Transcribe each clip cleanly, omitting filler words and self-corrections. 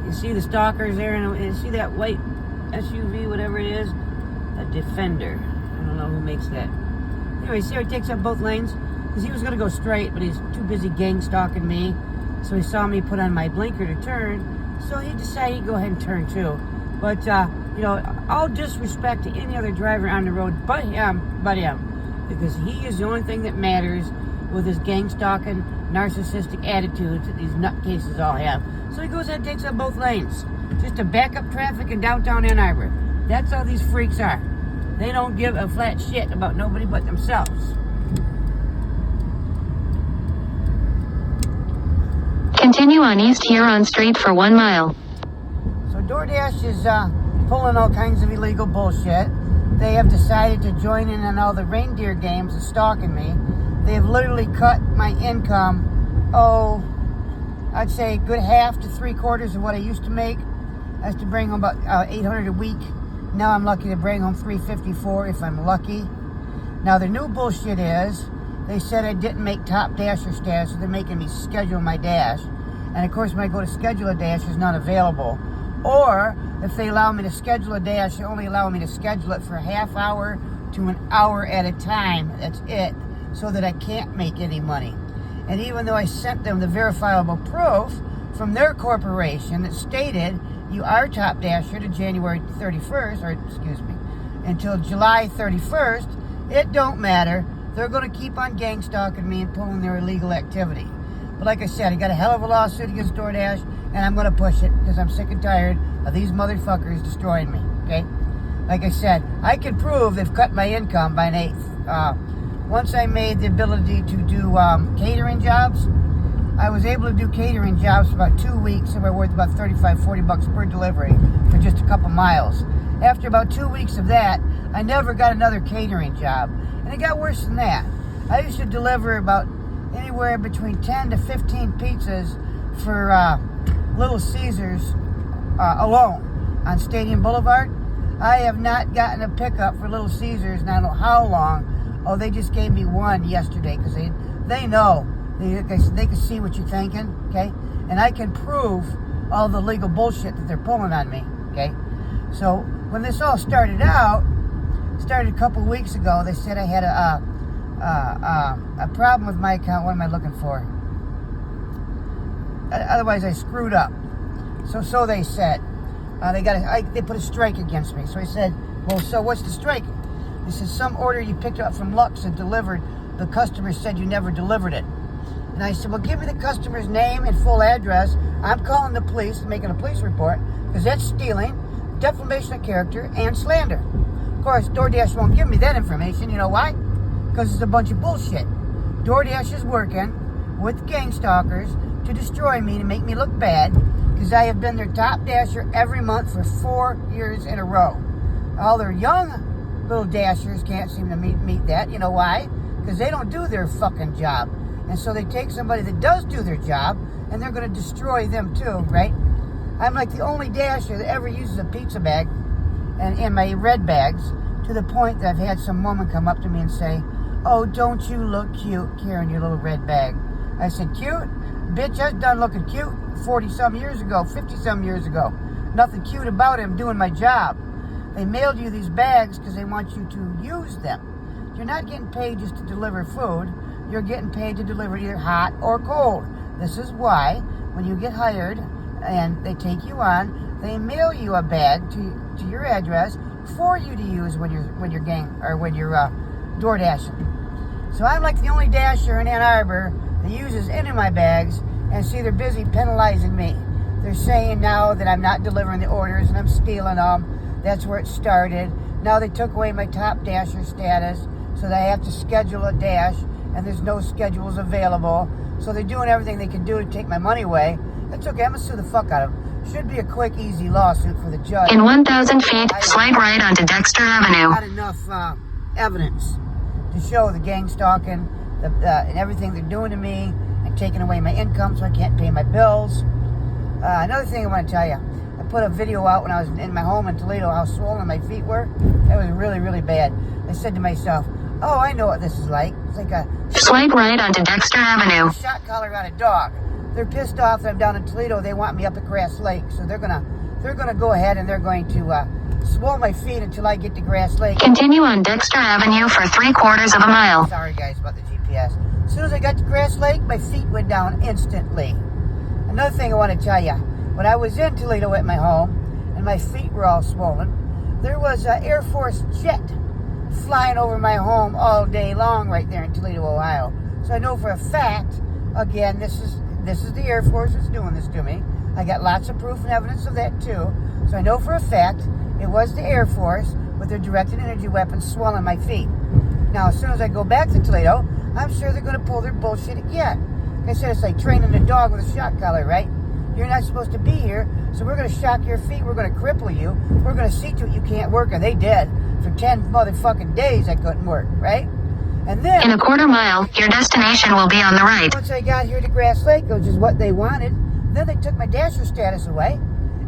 You see the stalkers there, and you see that white SUV, whatever it is? A Defender. I don't know who makes that. Anyway, see how he takes up both lanes? Because he was going to go straight, but he's too busy gang stalking me. So he saw me put on my blinker to turn, so he decided he'd go ahead and turn too. But, you know, all disrespect to any other driver on the road but him. Because he is the only thing that matters with his gang stalking, narcissistic attitudes that these nutcases all have. So he goes ahead and takes up both lanes, just to back up traffic in downtown Ann Arbor. That's how these freaks are. They don't give a flat shit about nobody but themselves. Continue on East Huron Street for 1 mile. So DoorDash is pulling all kinds of illegal bullshit. They have decided to join in on all the reindeer games and stalking me. They have literally cut my income, I'd say a good half to 3/4 of what I used to make. I used to bring home about $800 a week. Now I'm lucky to bring home $354 if I'm lucky. Now the new bullshit is, they said I didn't make top dasher status, so they're making me schedule my dash. And of course when I go to schedule a dash, it's not available. Or if they allow me to schedule a dash, they only allow me to schedule it for a half hour to an hour at a time. That's it. So that I can't make any money. And even though I sent them the verifiable proof from their corporation that stated you are top dasher to January 31st, or excuse me, until July 31st, it don't matter. They're going to keep on gang stalking me and pulling their illegal activity. But like I said, I got a hell of a lawsuit against DoorDash, and I'm going to push it because I'm sick and tired of these motherfuckers destroying me, okay? Like I said, I can prove they've cut my income by an eighth. Once I made the ability to do catering jobs, I was able to do catering jobs for about 2 weeks, and we're worth about $35-40 per delivery for just a couple miles. After about 2 weeks of that, I never got another catering job. And it got worse than that. I used to deliver about anywhere between 10 to 15 pizzas for Little Caesars alone on Stadium Boulevard. I have not gotten a pickup for Little Caesars, and I don't know how long. Oh, they just gave me one yesterday because they know. They can see what you're thinking, okay? And I can prove all the legal bullshit that they're pulling on me, okay? So when this all started a couple weeks ago, they said I had a problem with my account. What am I looking for? Otherwise, I screwed up. So they said. They put a strike against me. So I said, well, so what's the strike? They said, some order you picked up from Lux and delivered, the customer said you never delivered it. And I said, well, give me the customer's name and full address. I'm calling the police, making a police report, because that's stealing, defamation of character, and slander. Of course, DoorDash won't give me that information. You know why? Because it's a bunch of bullshit. DoorDash is working with gang stalkers to destroy me, to make me look bad, because I have been their top dasher every month for 4 years in a row. All their young little dashers can't seem to meet that. You know why? Because they don't do their fucking job. And so they take somebody that does do their job, and they're going to destroy them too, right? I'm like the only dasher that ever uses a pizza bag and in my red bags, to the point that I've had some woman come up to me and say, oh, don't you look cute carrying your little red bag? I said, cute? Bitch, I was done looking cute 40-some years ago, 50-some years ago. Nothing cute about it. I'm doing my job. They mailed you these bags because they want you to use them. You're not getting paid just to deliver food. You're getting paid to deliver either hot or cold. This is why when you get hired and they take you on, they mail you a bag to your address for you to use when you're door dashing. So I'm like the only dasher in Ann Arbor that uses any of my bags, and see, they're busy penalizing me. They're saying now that I'm not delivering the orders and I'm stealing them. That's where it started. Now they took away my top dasher status, so that I have to schedule a dash, and there's no schedules available. So they're doing everything they can do to take my money away. That's okay. I'm going to sue the fuck out of them. Should be a quick, easy lawsuit for the judge. In 1,000 feet, slide right onto Dexter Avenue. Not enough evidence to show the gang stalking and everything they're doing to me and taking away my income so I can't pay my bills. Another thing I want to tell you. I put a video out when I was in my home in Toledo, how swollen my feet were. It was really, really bad. I said to myself, oh, I know what this is like. It's like a swipe right onto Dexter Avenue. Shot collar on a dog. they're pissed off that I'm down in Toledo. They want me up at Grass Lake, so they're gonna go ahead and they're going to swell my feet until I get to Grass Lake. Continue on Dexter Avenue for 3/4 of a mile. Sorry guys about the GPS. As soon as I got to Grass Lake, my feet went down instantly. Another thing I want to tell you, when I was in Toledo at my home and my feet were all swollen, there was an Air Force jet flying over my home all day long right there in Toledo, Ohio. So I know for a fact, again, this is the Air Force that's doing this to me. I got lots of proof and evidence of that too. So I know for a fact it was the Air Force with their directed energy weapons swelling my feet. Now, as soon as I go back to Toledo, I'm sure they're going to pull their bullshit again. Like I said, it's like training a dog with a shock collar, right? You're not supposed to be here, so we're going to shock your feet. We're going to cripple you. We're going to see to it you can't work. And they did. For 10 motherfucking days, I couldn't work, right? And then, In a 1/4 mile, your destination will be on the right. once I got here to Grass Lake, which is what they wanted, then they took my dasher status away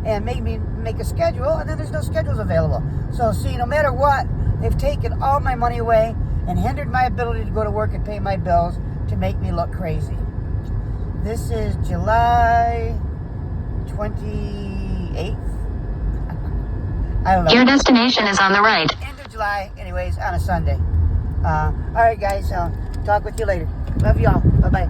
and made me make a schedule, and then there's no schedules available. So, see, no matter what, they've taken all my money away and hindered my ability to go to work and pay my bills to make me look crazy. This is July 28th. I don't know. Your destination is on the right. End of July, anyways, on a Sunday. All right, guys. Talk with you later. Love y'all. Bye-bye.